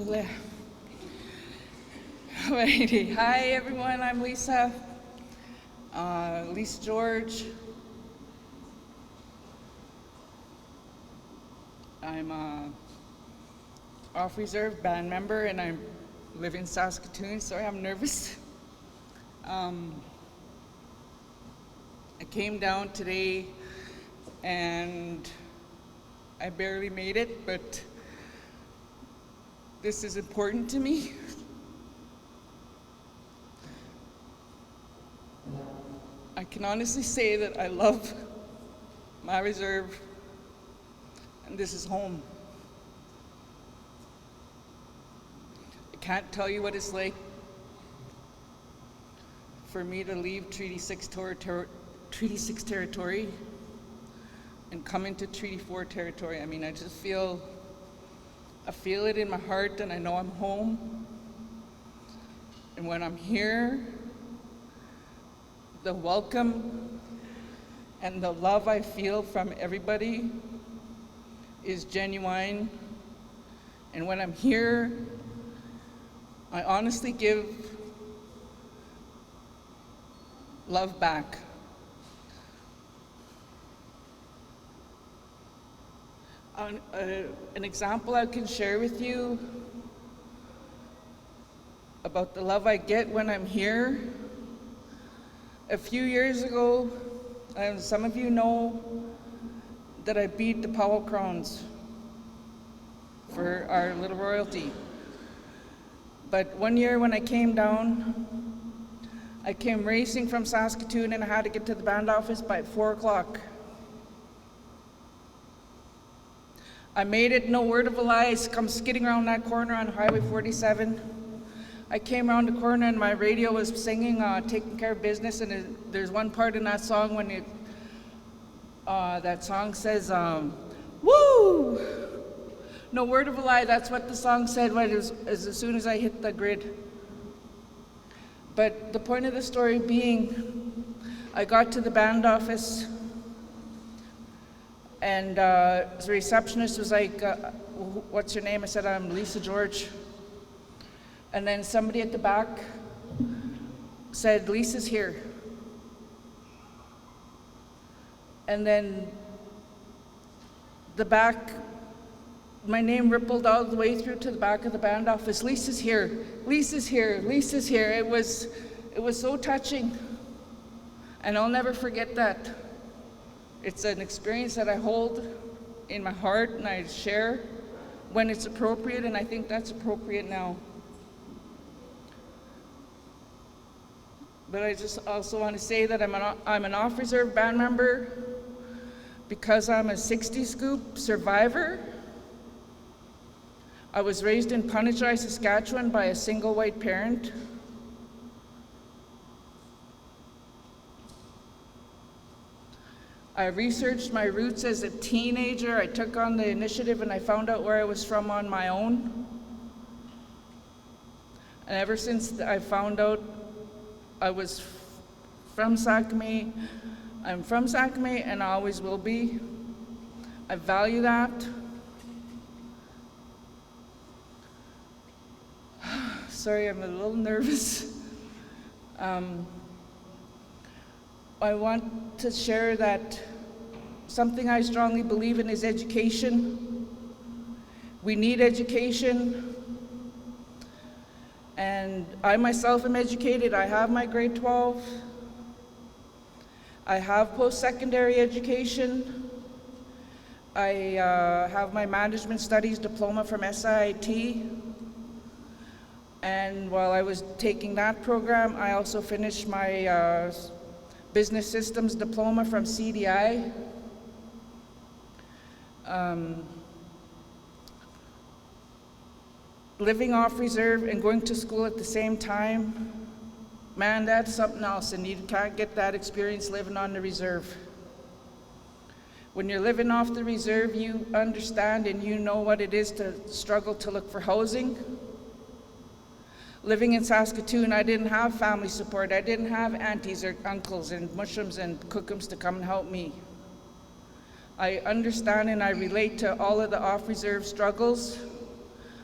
Alrighty. Hi everyone, I'm Lisa. Lisa George. I'm a off-reserve band member and I live in Saskatoon. Sorry, I'm nervous. I came down today and I barely made it, but this is important to me. I can honestly say that I love my reserve, and this is home. I can't tell you what it's like for me to leave Treaty 6 territory and come into Treaty 4 territory. I mean, I feel it in my heart, and I know I'm home. And when I'm here, the welcome and the love I feel from everybody is genuine. And when I'm here, I honestly give love back. An example I can share with you about the love I get when I'm here. A few years ago, some of you know that I beat the Powell Crowns for our little royalty. But one year when I came down, I came racing from Saskatoon and I had to get to the band office by 4 o'clock. I made it, no word of a lie. I come skidding around that corner on Highway 47. I came around the corner and my radio was singing Taking Care of Business, and there's one part in that song when that song says, woo! No word of a lie, that's what the song said as soon as I hit the grid. But the point of the story being, I got to the band office and the receptionist was like, what's your name? I said, I'm Lisa George. And then somebody at the back said, Lisa's here. And then the back, my name rippled all the way through to the back of the band office. Lisa's here, Lisa's here, Lisa's here. It was so touching. And I'll never forget that. It's an experience that I hold in my heart and I share when it's appropriate, and I think that's appropriate now. But I just also want to say that I'm an off-reserve band member because I'm a 60 scoop survivor. I was raised in Pinnell, Saskatchewan by a single white parent. I researched my roots as a teenager. I took on the initiative and I found out where I was from on my own. And ever since I found out I was from Zagime, I'm from Zagime and I always will be. I value that. Sorry, I'm a little nervous. I want to share that something I strongly believe in is education. We need education. And I myself am educated. I have my grade 12. I have post-secondary education. I have my management studies diploma from SIIT. And while I was taking that program, I also finished my business systems diploma from CDI. Living off reserve and going to school at the same time, man, that's something else, and you can't get that experience living on the reserve. When you're living off the reserve, you understand and you know what it is to struggle to look for housing. Living in Saskatoon, I didn't have family support. I didn't have aunties or uncles and mushrooms and cookums to come and help me. I understand and I relate to all of the off-reserve struggles.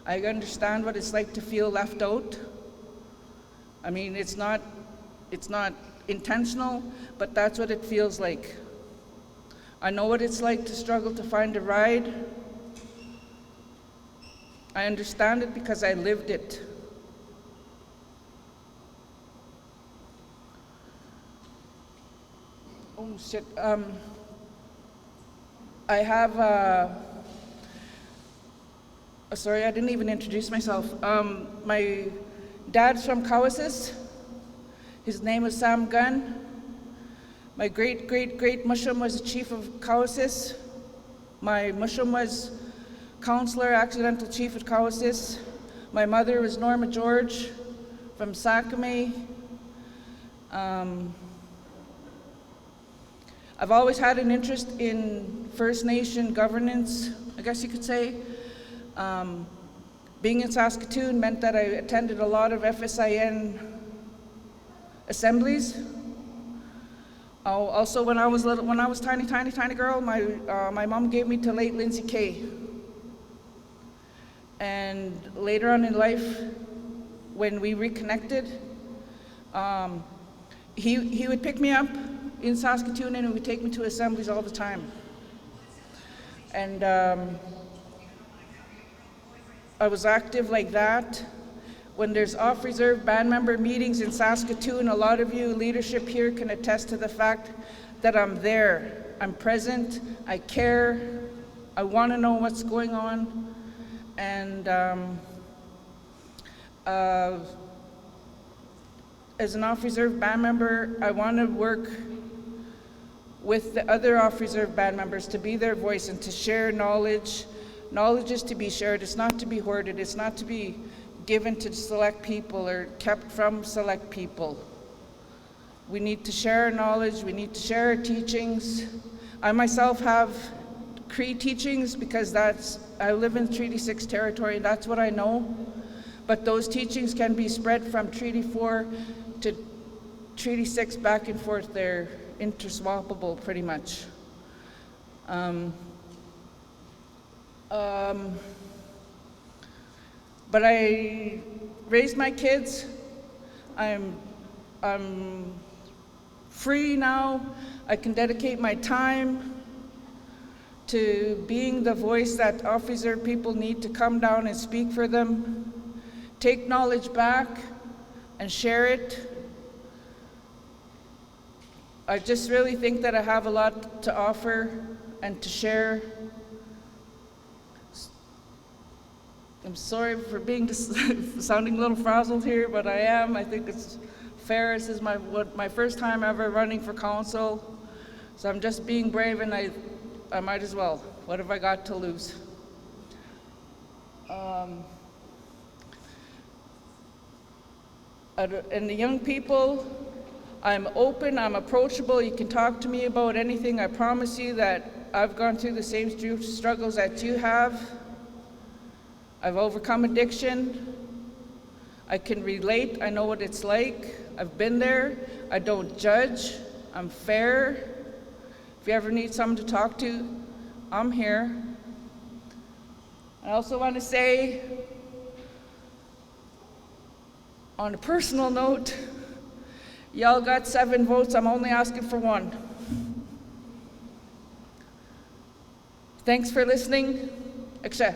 I understand what it's like to feel left out. I mean, it's not intentional, but that's what it feels like. I know what it's like to struggle to find a ride. I understand it because I lived it. Oh shit. I have sorry, I didn't even introduce myself. My dad's from Cowessess. His name was Sam Gunn. My great mushum was the chief of Cowessess. My mushum was Councillor, accidental chief at Cowessess. My mother was Norma George from Zagime. I've always had an interest in First Nation governance, I guess you could say. Being in Saskatoon meant that I attended a lot of FSIN assemblies. Also, when I was tiny girl, my mom gave me to late Lindsay Kay. And later on in life, when we reconnected, he would pick me up in Saskatoon and he would take me to assemblies all the time. And I was active like that. When there's off-reserve band member meetings in Saskatoon, a lot of you leadership here can attest to the fact that I'm there. I'm present, I care, I want to know what's going on. And as an off-reserve band member, I want to work with the other off-reserve band members to be their voice and to share knowledge. Knowledge is to be shared, it's not to be hoarded, it's not to be given to select people or kept from select people. We need to share our knowledge, we need to share our teachings. I myself have Cree teachings because I live in Treaty 6 territory and that's what I know. But those teachings can be spread from Treaty 4 to Treaty 6 back and forth. They're interswappable pretty much. But I raised my kids. I'm free now. I can dedicate my time to being the voice that off-reserve people need to come down and speak for them, take knowledge back and share it. I just really think that I have a lot to offer and to share. I'm sorry for being sounding a little frazzled here, but I am. I think it's fair. This is my first time ever running for council, so I'm just being brave, and I might as well. What have I got to lose? And the young people, I'm open, I'm approachable. You can talk to me about anything. I promise you that I've gone through the same struggles that you have. I've overcome addiction. I can relate. I know what it's like. I've been there. I don't judge. I'm fair. If you ever need someone to talk to, I'm here. I also want to say, on a personal note, y'all got 7 votes. I'm only asking for 1. Thanks for listening. Akshay.